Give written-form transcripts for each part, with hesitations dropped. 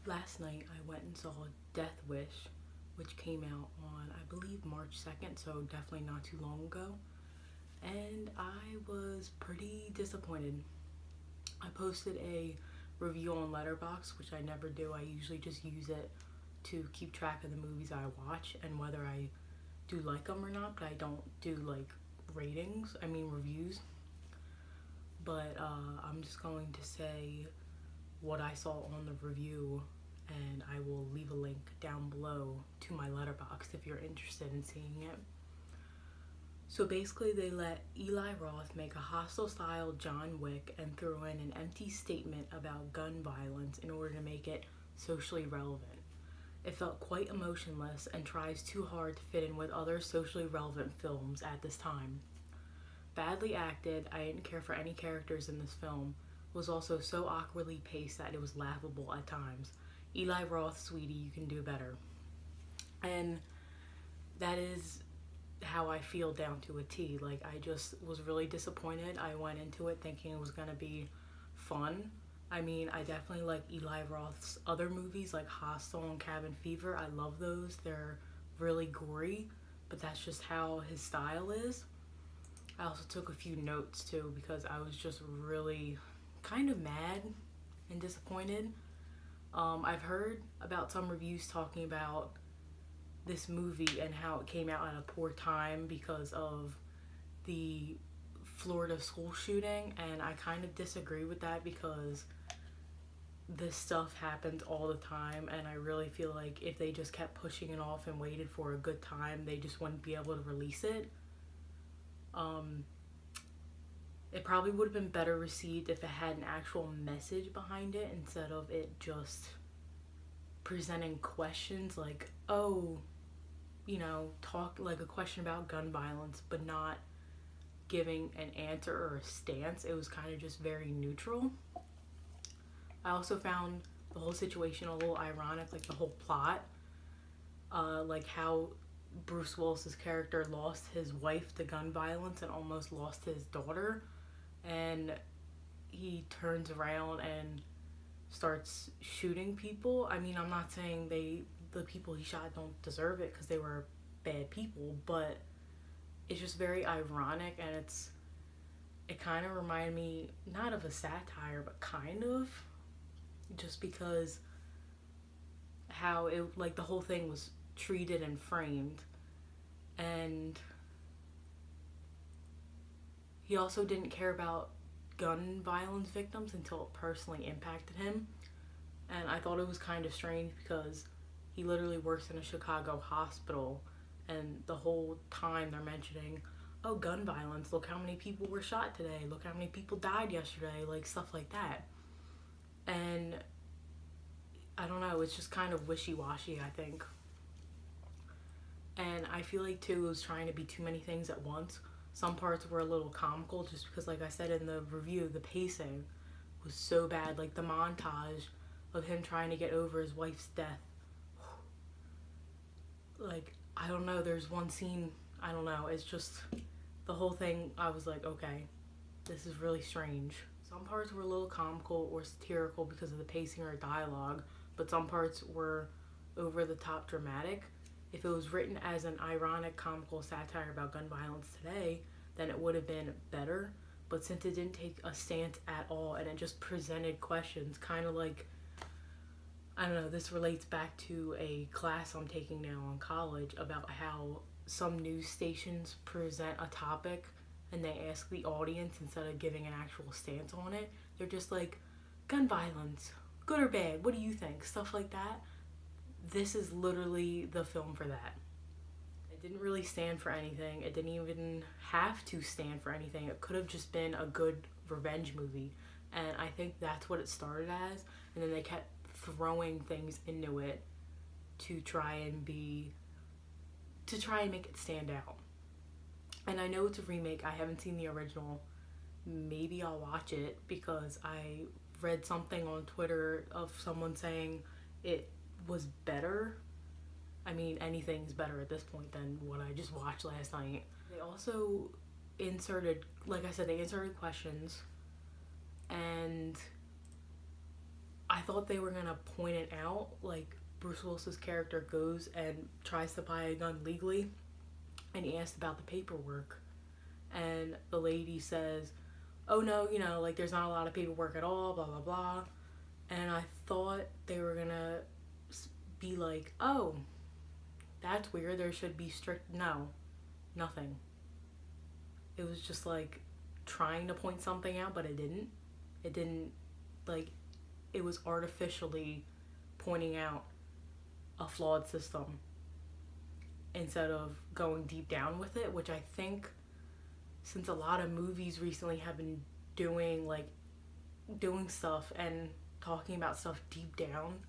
Last night I went and saw Death Wish, which came out on, I believe, March 2nd, so definitely not too long ago. And I was pretty disappointed. I posted a review on Letterboxd, which I never do. I usually just use it to keep track of the movies I watch and whether I do like them or not, but I don't do like reviews. But I'm just going to say what I saw on the review, and I will leave a link down below to my Letterboxd if you're interested in seeing it. So basically, they let Eli Roth make a hostile style John Wick and threw in an empty statement about gun violence in order to make it socially relevant. It felt quite emotionless and tries too hard to fit in with other socially relevant films at this time. Badly acted, I didn't care for any characters in this film, was also so awkwardly paced that it was laughable at times. Eli Roth, sweetie, you can do better. And that is how I feel down to a T. Like, I just was really disappointed. I went into it thinking it was gonna be fun. I mean, I definitely like Eli Roth's other movies like Hostel and Cabin Fever. I love those. They're really gory, but that's just how his style is. I also took a few notes too because I was just really kind of mad and disappointed. I've heard about some reviews talking about this movie and how it came out at a poor time because of the Florida school shooting, and I kind of disagree with that because this stuff happens all the time, and I really feel like if they just kept pushing it off and waited for a good time, they just wouldn't be able to release it. Um, it probably would have been better received if it had an actual message behind it instead of it just presenting questions like, oh, talk like a question about gun violence, but not giving an answer or a stance. It was kind of just very neutral. I also found the whole situation a little ironic, like the whole plot, like how Bruce Willis's character lost his wife to gun violence and almost lost his daughter, and he turns around and starts shooting people. I mean, I'm not saying the people he shot don't deserve it because they were bad people, but it's just very ironic, and it kind of reminded me not of a satire, but kind of, just because how it, like, the whole thing was treated and framed. And he also didn't care about gun violence victims until it personally impacted him. And I thought it was kind of strange because he literally works in a Chicago hospital, and the whole time they're mentioning, oh, gun violence, look how many people were shot today, look how many people died yesterday, like stuff like that. And I don't know, it's just kind of wishy-washy, I think. And I feel like too it was trying to be too many things at once. Some parts were a little comical just because, like I said in the review, the pacing was so bad. Like the montage of him trying to get over his wife's death. Like, I don't know, there's one scene, I don't know, it's just the whole thing. I was like, okay, this is really strange. Some parts were a little comical or satirical because of the pacing or dialogue, but some parts were over the top dramatic. If it was written as an ironic, comical satire about gun violence today, then it would have been better. But since it didn't take a stance at all and it just presented questions, kind of like, I don't know, this relates back to a class I'm taking now in college about how some news stations present a topic and they ask the audience instead of giving an actual stance on it. They're just like, gun violence, good or bad, what do you think? Stuff like that. This is literally the film for that. It didn't really stand for anything. It didn't even have to stand for anything. It could have just been a good revenge movie. And I think that's what it started as. And then they kept throwing things into it to try and make it stand out. And I know it's a remake. I haven't seen the original. Maybe I'll watch it because I read something on Twitter of someone saying it was better. I mean, anything's better at this point than what I just watched last night. They also inserted, like I said, they inserted questions, and I thought they were gonna point it out, like Bruce Willis's character goes and tries to buy a gun legally, and he asks about the paperwork, and the lady says, "Oh no, like there's not a lot of paperwork at all, blah blah blah," and I thought they were gonna be like, "Oh, that's weird. There should be strict." No, nothing. It was just like trying to point something out, but it didn't. It didn't, like, it was artificially pointing out a flawed system instead of going deep down with it, which I think, since a lot of movies recently have been doing stuff and talking about stuff deep down,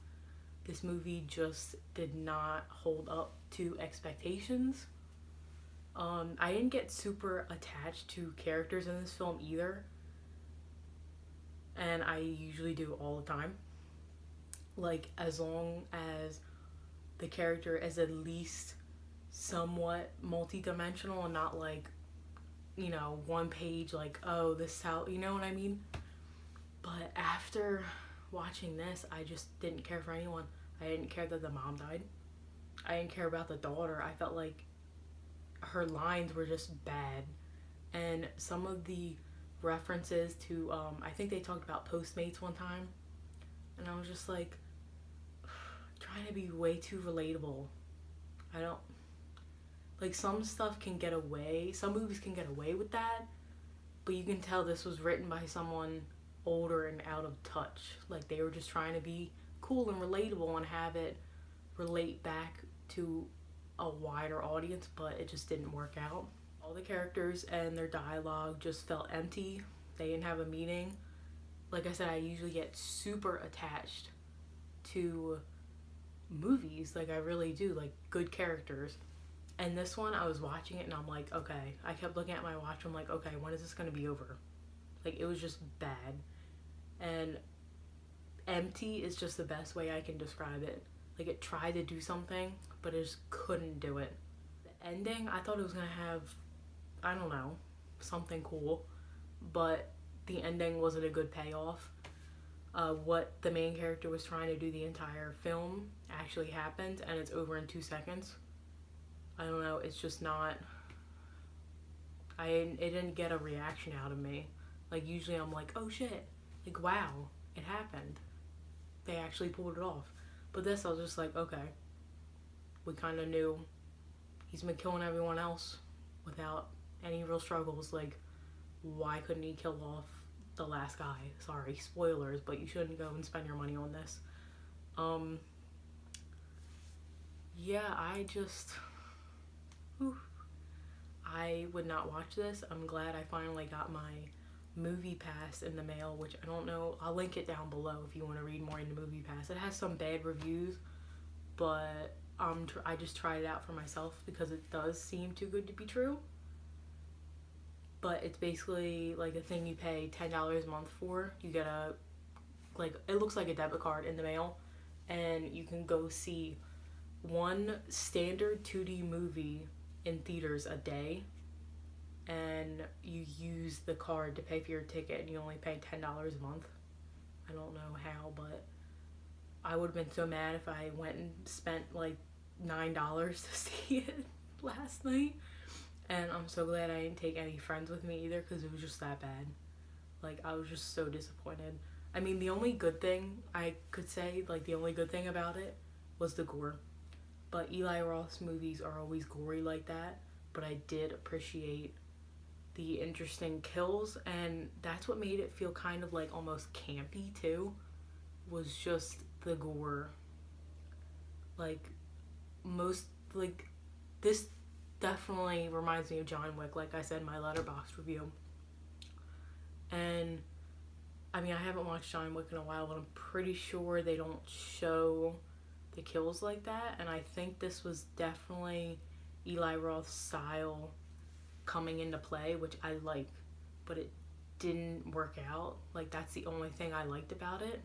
this movie just did not hold up to expectations. I didn't get super attached to characters in this film either, and I usually do all the time. Like, as long as the character is at least somewhat multi-dimensional and not like, one page, like, oh, this is how, you know what I mean? But after watching this, I just didn't care for anyone. I didn't care that the mom died. I didn't care about the daughter. I felt like her lines were just bad. And some of the references to, I think they talked about Postmates one time. And I was just like, trying to be way too relatable. I don't, like, some stuff can get away, some movies can get away with that, but you can tell this was written by someone older and out of touch. Like, they were just trying to be cool and relatable and have it relate back to a wider audience, but it just didn't work out. All the characters and their dialogue just felt empty. They didn't have a meaning. Like I said, I usually get super attached to movies, like I really do, like good characters. And this one, I was watching it and I'm like, okay. I kept looking at my watch. I'm like, okay, when is this going to be over? Like, it was just bad. And empty is just the best way I can describe it. Like, it tried to do something, but it just couldn't do it. The ending, I thought it was going to have, I don't know, something cool. But the ending wasn't a good payoff. What the main character was trying to do the entire film actually happened, and it's over in 2 seconds. I don't know, it's just not, it didn't get a reaction out of me. Like, usually I'm like, oh shit, like, wow, it happened. They actually pulled it off. But this, I was just like, okay, we kind of knew he's been killing everyone else without any real struggles. Like, why couldn't he kill off the last guy? Sorry, spoilers, but you shouldn't go and spend your money on this. Yeah, I would not watch this. I'm glad I finally got my Movie Pass in the mail, which I don't know, I'll link it down below if you want to read more into Movie Pass. It has some bad reviews, but I just tried it out for myself because it does seem too good to be true. But it's basically like a thing you pay $10 a month for. You get it looks like a debit card in the mail, and you can go see one standard 2D movie in theaters a day, and you use the card to pay for your ticket, and you only pay $10 a month. I don't know how, but I would have been so mad if I went and spent like $9 to see it last night. And I'm so glad I didn't take any friends with me either, because it was just that bad. Like, I was just so disappointed. I mean, the only good thing I could say, like, the only good thing about it was the gore. But Eli Roth's movies are always gory like that. But I did appreciate the interesting kills, and that's what made it feel kind of like almost campy too, was just the gore. Like, this definitely reminds me of John Wick, like I said in my Letterboxd review. And I mean, I haven't watched John Wick in a while, but I'm pretty sure they don't show the kills like that. And I think this was definitely Eli Roth's style coming into play, which I like, but it didn't work out. Like, that's the only thing I liked about it.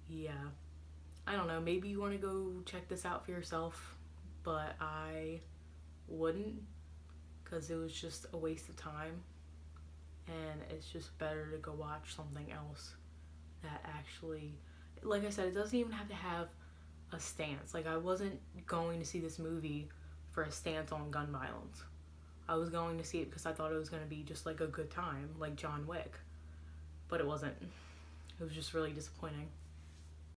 Yeah, I don't know, maybe you want to go check this out for yourself, but I wouldn't, because it was just a waste of time, and it's just better to go watch something else that actually, like I said, it doesn't even have to have a stance. Like, I wasn't going to see this movie for a stance on gun violence. I was going to see it because I thought it was going to be just like a good time, like John Wick. But it wasn't. It was just really disappointing.